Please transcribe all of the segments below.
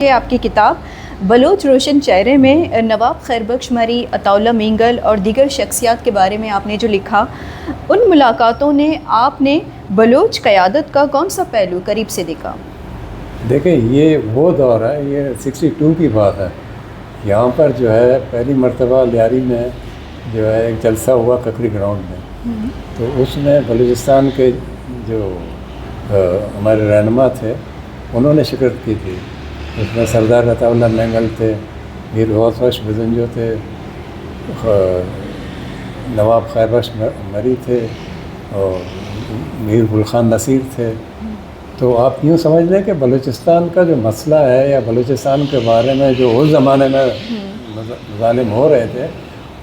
یہ آپ کی کتاب بلوچ روشن چہرے میں نواب خیر بخش مری، عطا اللہ مینگل اور دیگر شخصیات کے بارے میں آپ نے جو لکھا، ان ملاقاتوں نے آپ نے بلوچ قیادت کا کون سا پہلو قریب سے دیکھا؟ دیکھیں، یہ وہ دور ہے، یہ 62 کی بات ہے۔ یہاں پر جو ہے پہلی مرتبہ لیاری میں جو ہے ایک جلسہ ہوا ککڑی گراؤنڈ میں، تو اس میں بلوچستان کے جو ہمارے رہنما تھے انہوں نے شرکت کی تھی۔ اس میں سردار عطا اللہ مینگل تھے، میر غوث بخش بزنجو تھے، نواب خیر بخش مری تھے اور میر گل خان نصیر تھے۔ تو آپ یوں سمجھ لیں کہ بلوچستان کا جو مسئلہ ہے یا بلوچستان کے بارے میں جو اس زمانے میں مظالم ہو رہے تھے،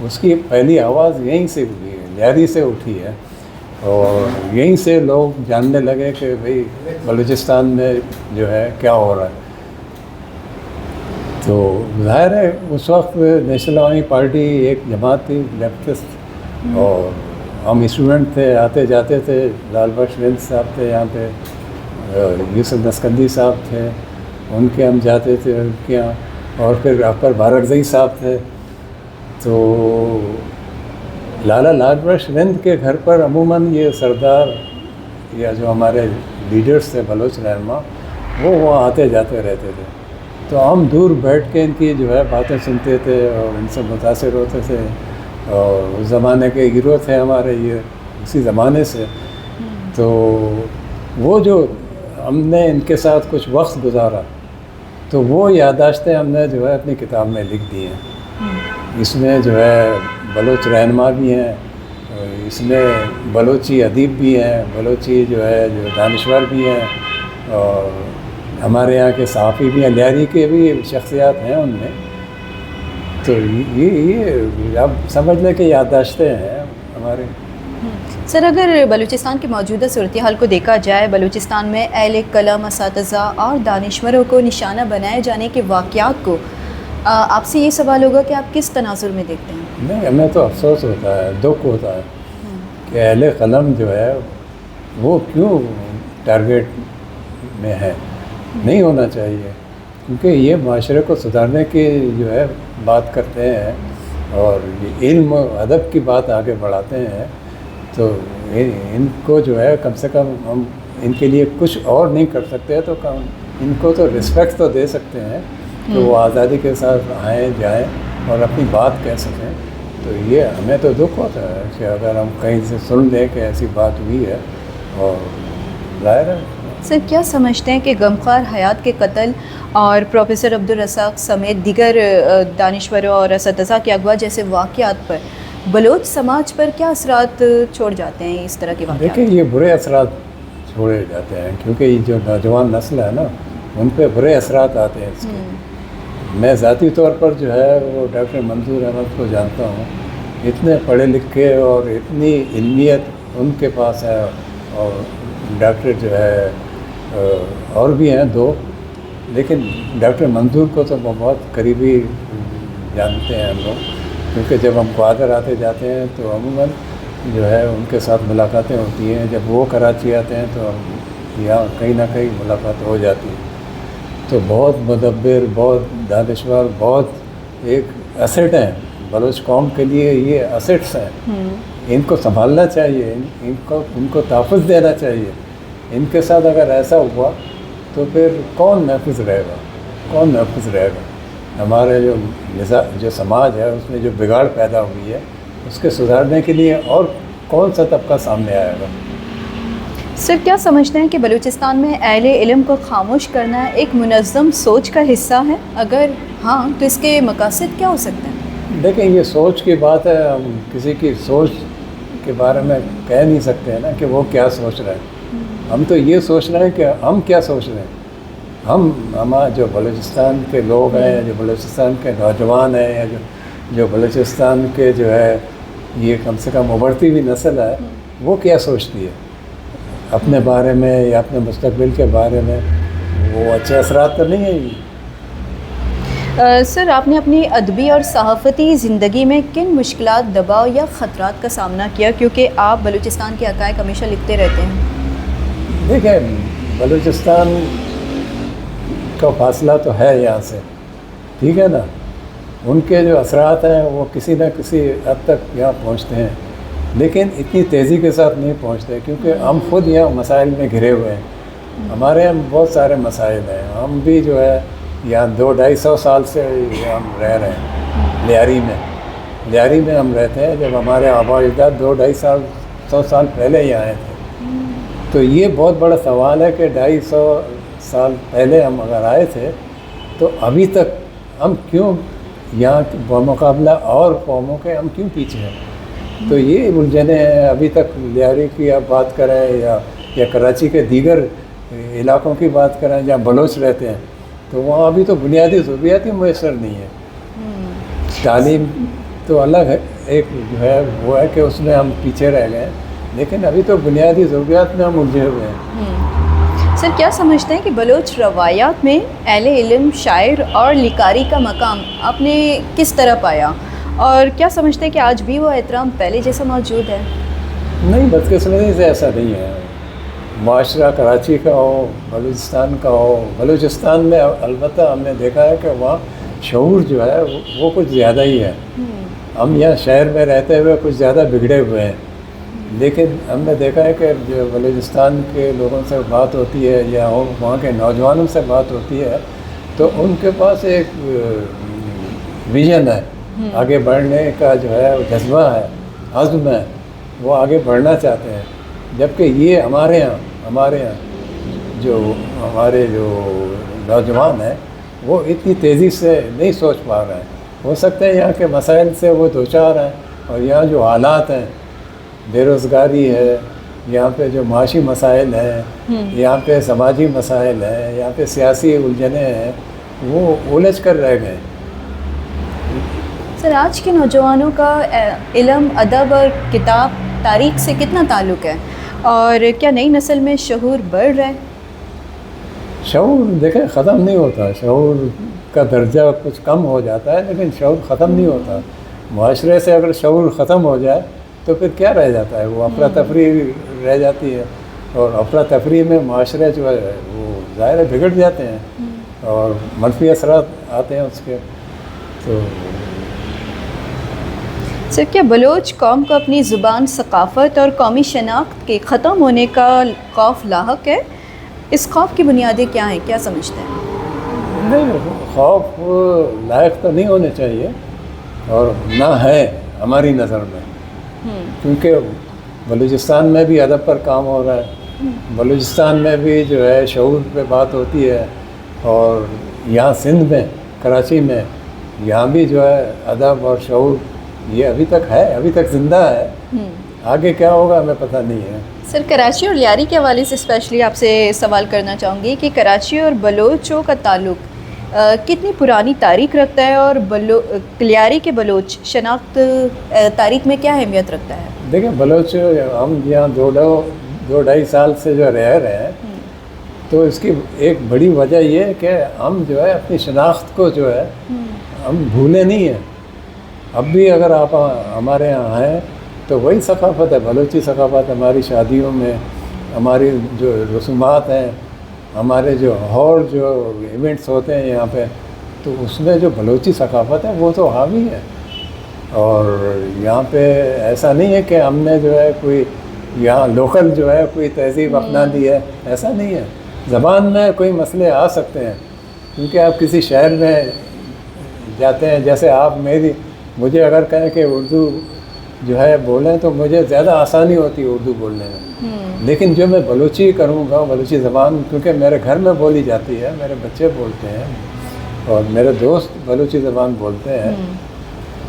اس کی پہلی آواز یہیں سے ہوئی ہے، لیاری سے اٹھی ہے، اور یہیں سے لوگ جاننے لگے کہ بھئی بلوچستان میں جو ہے کیا ہو رہا ہے۔ تو ظاہر ہے اس وقت نیشنل عوامی پارٹی ایک جماعت تھی، لیفٹسٹ، اور ہم اسٹوڈنٹ تھے، آتے جاتے تھے۔ لال بخش وند صاحب تھے یہاں پہ، یوسف نسکندی صاحب تھے، ان کے ہم جاتے تھے ان کے یہاں، اور پھر اکبر بارکزئی صاحب تھے۔ تو لالا لاجپت بخش وند کے گھر پر عموماً یہ سردار یا جو ہمارے لیڈرز تھے بلوچ رہنما، وہ وہاں آتے جاتے رہتے تھے۔ تو ہم دور بیٹھ کے ان کی جو ہے باتیں سنتے تھے اور ان سے متاثر ہوتے تھے، اور اس زمانے کے ہیرو تھے ہمارے یہ، اسی زمانے سے۔ تو وہ جو ہم نے ان کے ساتھ کچھ وقت گزارا، تو وہ یادداشتیں ہم نے جو ہے اپنی کتاب میں لکھ دی ہیں۔ اس میں جو ہے بلوچ رہنما بھی ہیں، اس میں بلوچی ادیب بھی ہیں، بلوچی جو ہے جو دانشور بھی ہیں، اور ہمارے یہاں کے صحافی بھی ہیں، لیاری کے بھی شخصیات ہیں ان میں۔ تو یہ اب سمجھ لیں کہ یادداشتیں ہیں ہمارے۔ سر، اگر بلوچستان کی موجودہ صورتحال کو دیکھا جائے، بلوچستان میں اہل قلم، اساتذہ اور دانشوروں کو نشانہ بنائے جانے کے واقعات کو، آپ سے یہ سوال ہوگا کہ آپ کس تناظر میں دیکھتے ہیں؟ نہیں، ہمیں تو افسوس ہوتا ہے، دکھ ہوتا ہے کہ اہل قلم جو ہے وہ کیوں ٹارگیٹ میں ہے۔ نہیں ہونا چاہیے، کیونکہ یہ معاشرے کو سدھارنے کی جو ہے بات کرتے ہیں، اور یہ علم و ادب کی بات آگے بڑھاتے ہیں۔ تو ان کو جو ہے کم سے کم ہم ان کے لیے کچھ اور نہیں کر سکتے، تو ان کو تو رسپیکٹ تو دے سکتے ہیں کہ وہ آزادی کے ساتھ آئیں جائیں اور اپنی بات کہہ سکیں۔ تو یہ ہمیں تو دکھ ہوتا ہے کہ اگر ہم کہیں سے سن لیں کہ ایسی بات ہوئی ہے، اور ظاہر ہے۔ سر، کیا سمجھتے ہیں کہ غمخوار حیات کے قتل اور پروفیسر عبدالرزاق سمیت دیگر دانشوروں اور اساتذہ کے اغوا جیسے واقعات پر بلوچ سماج پر کیا اثرات چھوڑ جاتے ہیں اس طرح کے واقعات؟ دیکھیں، یہ برے اثرات چھوڑے جاتے ہیں، کیونکہ یہ جو نوجوان نسل ہے نا، ان پہ برے اثرات آتے ہیں اس کے۔ میں ذاتی طور پر جو ہے وہ ڈاکٹر منظور احمد کو جانتا ہوں، اتنے پڑھے لکھے اور اتنی علمیت ان کے پاس ہے، اور ڈاکٹر جو ہے اور بھی ہیں دو، لیکن ڈاکٹر منظور کو تو بہت قریبی جانتے ہیں ہم لوگ، کیونکہ جب ہم کوادر آتے جاتے ہیں تو عموماً جو ہے ان کے ساتھ ملاقاتیں ہوتی ہیں۔ جب وہ کراچی آتے ہیں تو یہاں کہیں نہ کہیں ملاقات ہو جاتی ہے۔ تو بہت مدبر، بہت دانشور، بہت ایک ایسٹ ہیں بلوچ قوم کے لیے، یہ ایسٹس ہیں۔ ان کو سنبھالنا چاہیے، ان کو تحفظ دینا چاہیے۔ ان کے ساتھ اگر ایسا ہوا تو پھر کون محفوظ رہے گا، کون محفوظ رہے گا؟ ہمارے جو سماج ہے اس میں جو بگاڑ پیدا ہوئی ہے، اس کے سدھارنے کے لیے اور کون سا طبقہ سامنے آئے گا؟ سر، کیا سمجھتے ہیں کہ بلوچستان میں اہل علم کو خاموش کرنا ایک منظم سوچ کا حصہ ہے؟ اگر ہاں تو اس کے مقاصد کیا ہو سکتے ہیں؟ دیکھیں، یہ سوچ کی بات ہے، ہم کسی کی سوچ کے بارے میں کہہ نہیں سکتے ہیں نا کہ وہ کیا سوچ رہے ہیں۔ ہم تو یہ سوچ رہے ہیں کہ ہم کیا سوچ رہے ہیں۔ ہمارا جو بلوچستان کے لوگ ہیں، جو بلوچستان کے نوجوان ہیں، یا جو بلوچستان کے جو ہے یہ کم سے کم ابھرتی ہوئی نسل ہے، وہ کیا سوچتی ہے اپنے بارے میں یا اپنے مستقبل کے بارے میں؟ وہ اچھے اثرات تو نہیں ہیں۔ سر، آپ نے اپنی ادبی اور صحافتی زندگی میں کن مشکلات، دباؤ یا خطرات کا سامنا کیا، کیونکہ آپ بلوچستان کے حقائق ہمیشہ لکھتے رہتے ہیں؟ دیکھیں، بلوچستان کا فاصلہ تو ہے یہاں سے، ٹھیک ہے نا. ان کے جو اثرات ہیں وہ کسی نہ کسی حد تک یہاں پہنچتے ہیں، لیکن اتنی تیزی کے ساتھ نہیں پہنچتے، کیونکہ ہم خود یہاں مسائل میں گھرے ہوئے ہیں. ہمارے یہاں بہت سارے مسائل ہیں. ہم بھی جو ہے یہاں 200-250 سال سے ہم رہ رہے ہیں لیاری میں ہم رہتے ہیں. جب ہمارے آبا اجداد 200-250 سال پہلے یہاں آئے تھے، تو یہ بہت بڑا سوال ہے کہ 250 سال پہلے ہم اگر آئے تھے تو ابھی تک ہم کیوں یہاں بمقابلہ اور قوموں کے ہم کیوں پیچھے ہیں. تو یہ الجھنیں ہیں. ابھی تک لیاری کی آپ بات کریں یا کراچی کے دیگر علاقوں کی بات کریں جہاں بلوچ رہتے ہیں، تو وہاں ابھی تو بنیادی ضروریات ہی میسر نہیں ہے. تعلیم تو الگ ہے، ایک جو ہے وہ ہے کہ اس میں ہم پیچھے رہ گئے ہیں، لیکن ابھی تو بنیادی ضروریات میں ہم الجھے ہوئے ہیں. سر کیا سمجھتے ہیں کہ بلوچ روایات میں اہل علم، شاعر اور لکاری کا مقام آپ نے کس طرح پایا، اور کیا سمجھتے ہیں کہ آج بھی وہ احترام پہلے جیسا موجود ہے؟ نہیں، بدقسمتی سے ایسا نہیں ہے. معاشرہ کراچی کا ہو، بلوچستان کا ہو، بلوچستان میں البتہ ہم نے دیکھا ہے کہ وہاں شعور جو ہے وہ کچھ زیادہ ہی ہے. ہم یہاں شہر میں رہتے ہوئے کچھ زیادہ بگڑے ہوئے ہیں، لیکن ہم نے دیکھا ہے کہ جو بلوچستان کے لوگوں سے بات ہوتی ہے یا وہاں کے نوجوانوں سے بات ہوتی ہے تو ان کے پاس ایک ویژن ہے، آگے بڑھنے کا جو ہے جذبہ ہے، عزم ہے، وہ آگے بڑھنا چاہتے ہیں. جبکہ یہ ہمارے یہاں جو ہمارے جو نوجوان ہیں وہ اتنی تیزی سے نہیں سوچ پا رہے ہیں. ہو سکتا ہے یہاں کے مسائل سے وہ دوچار ہیں، اور یہاں جو حالات ہیں، بے روزگاری ہے، یہاں پہ جو معاشی مسائل ہیں، یہاں پہ سماجی مسائل ہیں، یہاں پہ سیاسی الجھنیں ہیں، وہ الجھ کر رہ گئے. سر آج کے نوجوانوں کا علم، ادب اور کتاب، تاریخ سے کتنا تعلق ہے، اور کیا نئی نسل میں شعور بڑھ رہا ہے؟ شعور دیکھیں ختم نہیں ہوتا. شعور کا درجہ کچھ کم ہو جاتا ہے، لیکن شعور ختم نہیں ہوتا. معاشرے سے اگر شعور ختم ہو جائے تو پھر کیا رہ جاتا ہے؟ وہ افراتفری رہ جاتی ہے، اور افراتفری میں معاشرے جو ہے وہ ظاہر بگڑ جاتے ہیں اور منفی اثرات آتے ہیں اس کے. تو سر کیا بلوچ قوم کو اپنی زبان، ثقافت اور قومی شناخت کے ختم ہونے کا خوف لاحق ہے؟ اس خوف کی بنیادیں کیا ہیں، کیا سمجھتے ہیں؟ نہیں، خوف لائق تو نہیں ہونے چاہیے، اور نہ ہے ہماری نظر میں، کیونکہ بلوچستان میں بھی ادب پر کام ہو رہا ہے، بلوچستان میں بھی جو ہے شعور پہ بات ہوتی ہے، اور یہاں سندھ میں، کراچی میں، یہاں بھی جو ہے ادب اور شعور یہ ابھی تک ہے، ابھی تک زندہ ہے. آگے کیا ہوگا ہمیں پتہ نہیں ہے. سر کراچی اور لیاری کے حوالے سے اسپیشلی آپ سے سوال کرنا چاہوں گی کہ کراچی اور بلوچوں کا تعلق کتنی پرانی تاریخ رکھتا ہے، اور لیاری کے بلوچ شناخت تاریخ میں کیا اہمیت رکھتا ہے؟ دیکھیں بلوچ ہم یہاں 2-2.5 سال سے جو رہ رہے ہیں، تو اس کی ایک بڑی وجہ یہ ہے کہ ہم جو ہے اپنی شناخت کو جو ہے ہم بھولے نہیں ہیں. اب بھی اگر آپ ہمارے یہاں ہیں تو وہی ثقافت ہے، بلوچی ثقافت. ہماری شادیوں میں ہماری جو رسومات ہیں، ہمارے جو اور جو ایونٹس ہوتے ہیں یہاں پہ، تو اس میں جو بلوچی ثقافت ہے وہ تو حاوی ہے. اور یہاں پہ ایسا نہیں ہے کہ ہم نے جو ہے کوئی یہاں لوکل جو ہے کوئی تہذیب اپنا دی ہے، ایسا نہیں ہے. زبان میں کوئی مسئلے آ سکتے ہیں، کیونکہ آپ کسی شہر میں جاتے ہیں، جیسے آپ مجھے اگر کہیں کہ اردو جو ہے بولیں تو مجھے زیادہ آسانی ہوتی ہے اردو بولنے میں. لیکن جو میں بلوچی کروں گا، بلوچی زبان کیونکہ میرے گھر میں بولی جاتی ہے، میرے بچے بولتے ہیں اور میرے دوست بلوچی زبان بولتے ہیں،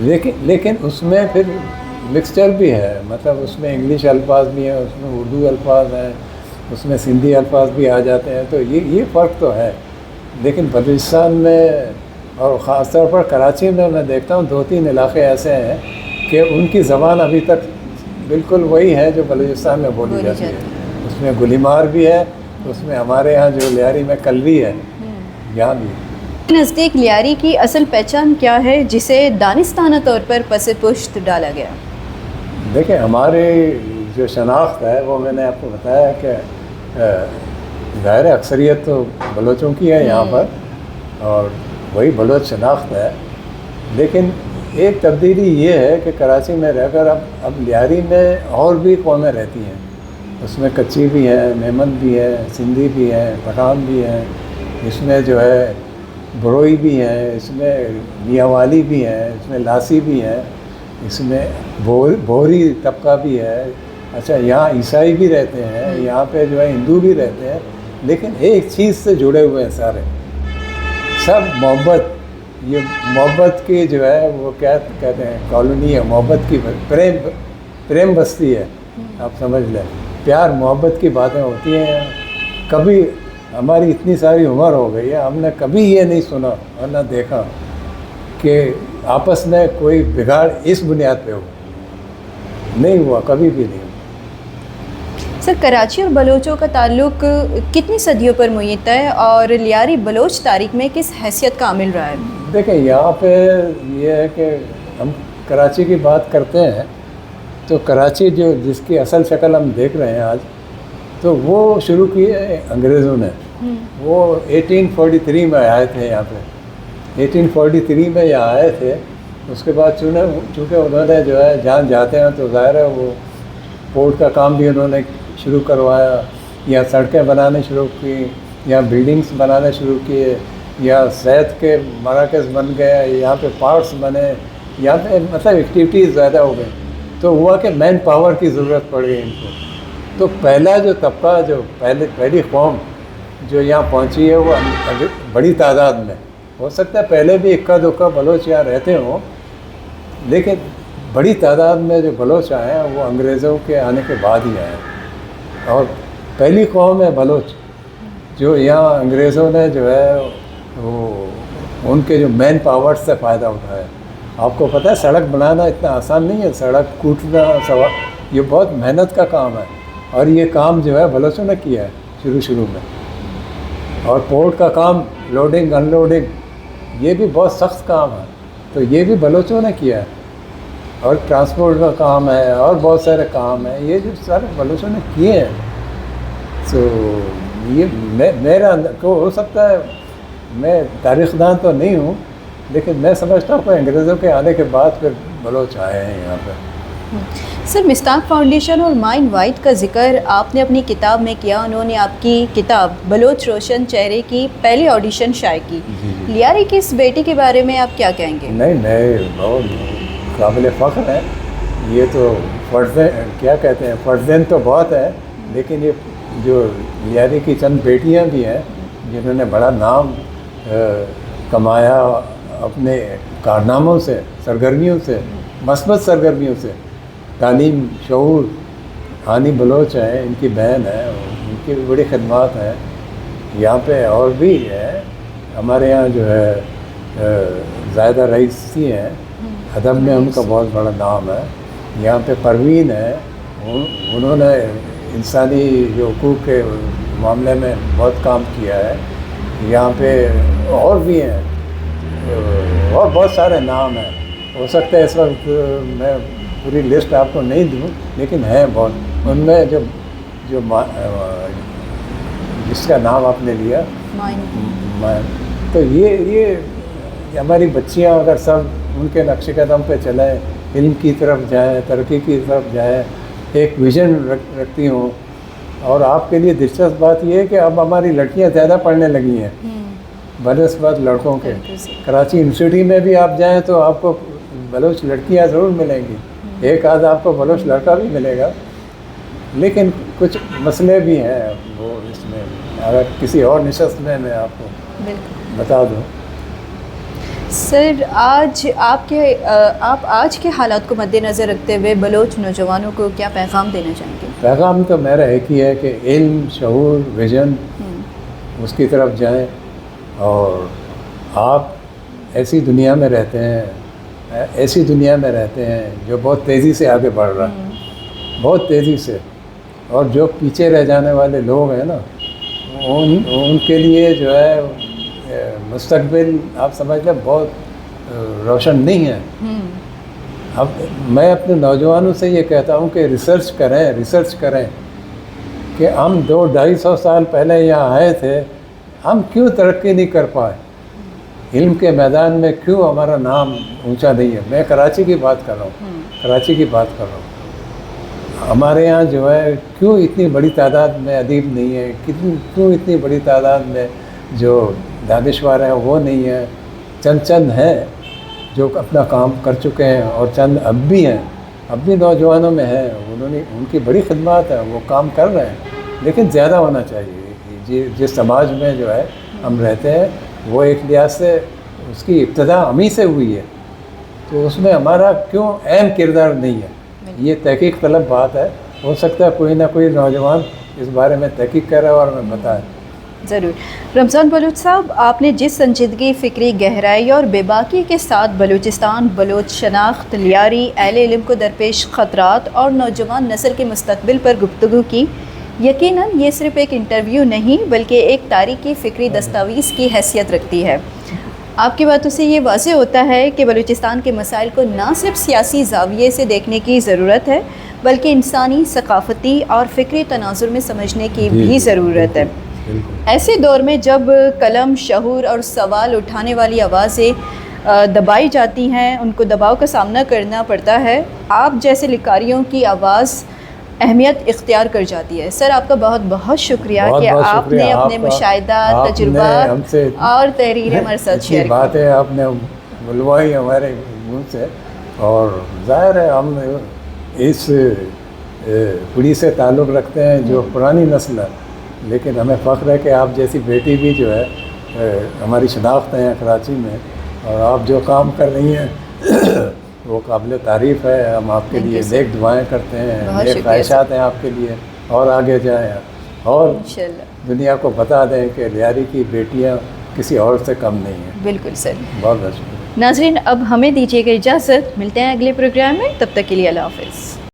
لیکن اس میں پھر مکسچر بھی ہے. مطلب اس میں انگلش الفاظ بھی ہیں، اس میں اردو الفاظ ہیں، اس میں سندھی الفاظ بھی آ جاتے ہیں. تو یہ فرق تو ہے. لیکن بلوچستان میں اور خاص طور پر کراچی میں دیکھتا ہوں 2-3 علاقے ایسے ہیں کہ ان کی زبان ابھی تک بالکل وہی ہے جو بلوچستان میں بولی جاتی ہے. اس میں گلیمار بھی ہے، اس میں ہمارے یہاں جو لیاری میں کلوی ہے، یہاں بھی. نزدیک لیاری کی اصل پہچان کیا ہے جسے دانستانہ طور پر پس پشت ڈالا گیا؟ دیکھیں ہماری جو شناخت ہے وہ میں نے آپ کو بتایا کہ ظاہر اکثریت تو بلوچوں کی ہے یہاں پر، اور وہی بلوچ شناخت ہے. لیکن ایک تبدیلی یہ ہے کہ کراچی میں رہ کر اب لیاری میں اور بھی قومیں رہتی ہیں. اس میں کچی بھی ہیں, میمن بھی ہیں, سندھی بھی ہیں, پٹھان بھی ہیں, اس میں جو ہے بروئی بھی ہیں, اس میں میاں والی بھی ہیں, اس میں لاسی بھی ہیں, اس میں بوری طبقہ بھی ہے. اچھا, یہاں عیسائی بھی رہتے ہیں, یہاں پہ جو ہے ہندو بھی رہتے ہیں, لیکن ایک چیز سے جڑے ہوئے ہیں سارے, سب محبت. یہ محبت کی جو ہے وہ کیا کہتے ہیں, کالونی ہے, محبت کی پریم بستی ہے. آپ سمجھ لیں, پیار محبت کی باتیں ہوتی ہیں. کبھی ہماری اتنی ساری عمر ہو گئی ہے, ہم نے کبھی یہ نہیں سنا اور نہ دیکھا کہ آپس میں کوئی بگاڑ اس بنیاد پہ ہو. نہیں ہوا, کبھی بھی نہیں. سر, کراچی اور بلوچوں کا تعلق کتنی صدیوں پر محیط ہے اور لیاری بلوچ تاریخ میں کس حیثیت کا عامل رہا ہے؟ دیکھیں, یہاں پہ یہ ہے کہ ہم کراچی کی بات کرتے ہیں تو کراچی جو جس کی اصل شکل ہم دیکھ رہے ہیں آج, تو وہ شروع کی ہے انگریزوں نے. وہ 1843 میں آئے تھے یہاں پہ. 1843 میں یہاں آئے تھے. اس کے بعد چونکہ انہوں نے جو ہے جان جاتے ہیں تو ظاہر ہے وہ پورٹ کا کام بھی انہوں نے شروع کروایا, یا سڑکیں بنانے شروع کی, یا بلڈنگز بنانے شروع کیے, یا صحت کے مراکز بن گئے, یہاں پہ پارکس بنے, یہاں پہ مطلب ایکٹیویٹیز زیادہ ہو گئی. تو ہوا کہ مین پاور کی ضرورت پڑ گئی ان کو. تو پہلا جو طبقہ, جو پہلی قوم جو یہاں پہنچی ہے, وہ بڑی تعداد میں, ہو سکتا ہے پہلے بھی اکا دکا بلوچ یہاں رہتے ہوں, لیکن بڑی تعداد میں جو بلوچ آئے ہیں وہ انگریزوں کے آنے کے بعد ہی آئے ہیں. اور پہلی قوم ہے بلوچ جو یہاں انگریزوں نے جو ہے وہ ان کے جو مین پاور سے فائدہ اٹھایا. آپ کو پتہ ہے سڑک بنانا اتنا آسان نہیں ہے, سڑک کوٹنا یہ بہت محنت کا کام ہے. اور یہ کام جو ہے بلوچوں نے کیا ہے شروع میں. اور پورٹ کا کام, لوڈنگ ان لوڈنگ, یہ بھی بہت سخت کام ہے, تو یہ بھی بلوچوں نے کیا ہے. اور ٹرانسپورٹ کا کام ہے, اور بہت سارے کام ہیں, یہ جو سارے بلوچوں نے کیے ہیں. تو یہ میرا کو ہو سکتا ہے, میں تاریخ دان تو نہیں ہوں, لیکن میں سمجھتا ہوں کہ انگریزوں کے آنے کے بعد پھر بلوچ آئے ہیں یہاں پہ. سر, مصداق فاؤنڈیشن اور مائن وائٹ کا ذکر آپ نے اپنی کتاب میں کیا. انہوں نے آپ کی کتاب بلوچ روشن چہرے کی پہلی آڈیشن شائع کی. لیاری کی اس بیٹی کے بارے میں آپ کیا کہیں گے؟ نہیں, بہت قابل فخر ہے. یہ تو کیا کہتے ہیں, فرزین تو بہت ہے, لیکن یہ جو لیاری کی چند بیٹیاں بھی ہیں جنہوں نے بڑا نام کمایا اپنے کارناموں سے, سرگرمیوں سے, مثبت سرگرمیوں سے. تعلیم, شعور, ہانی بلوچ ہیں, ان کی بہن ہے, ان کی بھی بڑی خدمات ہیں. یہاں پہ اور بھی ہے, ہمارے یہاں جو ہے زائدہ رئیسی ہیں, ادب میں ان کا بہت بڑا نام ہے. یہاں پہ پروین ہے, انہوں نے انسانی جو حقوق کے معاملے میں بہت کام کیا ہے. یہاں پہ اور بھی ہیں, اور بہت سارے نام ہیں. ہو سکتا ہے اس وقت میں پوری لسٹ آپ کو نہیں دوں, لیکن ہیں بہت. ان میں جو جس کا نام آپ نے لیا تو یہ ہماری بچیاں اگر سب ان کے نقش قدم پہ چلیں, علم کی طرف جائیں, ترقی کی طرف جائیں, ایک ویژن رکھتی ہوں. اور آپ کے لیے دلچسپ بات یہ ہے کہ اب ہماری لڑکیاں زیادہ پڑھنے لگی ہیں بنسبت لڑکوں کے. کراچی یونیورسٹی میں بھی آپ جائیں تو آپ کو بلوچ لڑکیاں ضرور ملیں گی, ایک آدھ آپ کو بلوچ لڑکا بھی ملے گا. لیکن کچھ مسئلے بھی ہیں وہ اس میں, اگر کسی اور نشست میں آپ کو بتا دوں. سر, آپ آج کے حالات کو مد نظر رکھتے ہوئے بلوچ نوجوانوں کو کیا پیغام دینا چاہیں گے؟ پیغام تو میرا ایک ہی ہے کہ علم, شعور, ویژن, اس کی طرف جائیں. اور آپ ایسی دنیا میں رہتے ہیں جو بہت تیزی سے آگے بڑھ رہا ہے, بہت تیزی سے. اور جو پیچھے رہ جانے والے لوگ ہیں نا, ان کے لیے جو ہے مستقبل آپ سمجھ لیں بہت روشن نہیں ہے. اب میں اپنے نوجوانوں سے یہ کہتا ہوں کہ ریسرچ کریں کہ ہم 200-250 سال پہلے یہاں آئے تھے, ہم کیوں ترقی نہیں کر پائے. علم کے میدان میں کیوں ہمارا نام اونچا نہیں ہے. میں کراچی کی بات کر رہا ہوں, کراچی کی بات کر رہا ہوں. ہمارے یہاں جو ہے کیوں اتنی بڑی تعداد میں ادیب نہیں ہے, کیوں اتنی بڑی تعداد میں جو دانشور ہیں وہ نہیں ہیں. چند ہیں جو اپنا کام کر چکے ہیں, اور چند اب بھی نوجوانوں میں ہیں, ان کی بڑی خدمات ہیں, وہ کام کر رہے ہیں, لیکن زیادہ ہونا چاہیے. جس سماج میں جو ہے ہم رہتے ہیں وہ ایک لحاظ سے اس کی ابتدا ہم ہی سے ہوئی ہے, تو اس میں ہمارا کیوں اہم کردار نہیں ہے. یہ تحقیق طلب بات ہے. ہو سکتا ہے کوئی نہ کوئی نوجوان اس بارے میں تحقیق کرے اور ہمیں بتائے. ضرور. رمضان بلوچ صاحب, آپ نے جس سنجیدگی, فکری گہرائی اور بے باکی کے ساتھ بلوچستان, بلوچ شناخت, لیاری, اہل علم کو درپیش خطرات اور نوجوان نسل کے مستقبل پر گفتگو کی, یقیناً یہ صرف ایک انٹرویو نہیں بلکہ ایک تاریخی فکری دستاویز کی حیثیت رکھتی ہے. آپ کی باتوں سے یہ واضح ہوتا ہے کہ بلوچستان کے مسائل کو نہ صرف سیاسی زاویے سے دیکھنے کی ضرورت ہے بلکہ انسانی, ثقافتی اور فکری تناظر میں سمجھنے کی بھی ضرورت ہے. ایسے دور میں جب قلم, شعور اور سوال اٹھانے والی آوازیں دبائی جاتی ہیں, ان کو دباؤ کا سامنا کرنا پڑتا ہے, آپ جیسے لکھاریوں کی آواز اہمیت اختیار کر جاتی ہے. سر, آپ کا بہت بہت شکریہ کہ آپ نے اپنے مشاہدات, تجربات اور تحریریں ہمارے ساتھ شیئر کی. باتیں آپ نے بلوائی ہمارے منہ سے, اور ظاہر ہے ہم اس پوری سے تعلق رکھتے ہیں جو پرانی نسل ہے, لیکن ہمیں فخر ہے کہ آپ جیسی بیٹی بھی جو ہے ہماری شناخت ہیں کراچی میں, اور آپ جو کام کر رہی ہیں وہ قابل تعریف ہے. ہم آپ کے لیے نیک دعائیں کرتے ہیں, نیک خواہشات ہیں آپ کے لیے, اور آگے جائیں اور دنیا کو بتا دیں کہ لیاری کی بیٹیاں کسی اور سے کم نہیں ہیں. بالکل سر. بہت بہت شکریہ. ناظرین, اب ہمیں دیجیے گا اجازت, ملتے ہیں اگلے پروگرام میں, تب تک کے لیے اللہ حافظ.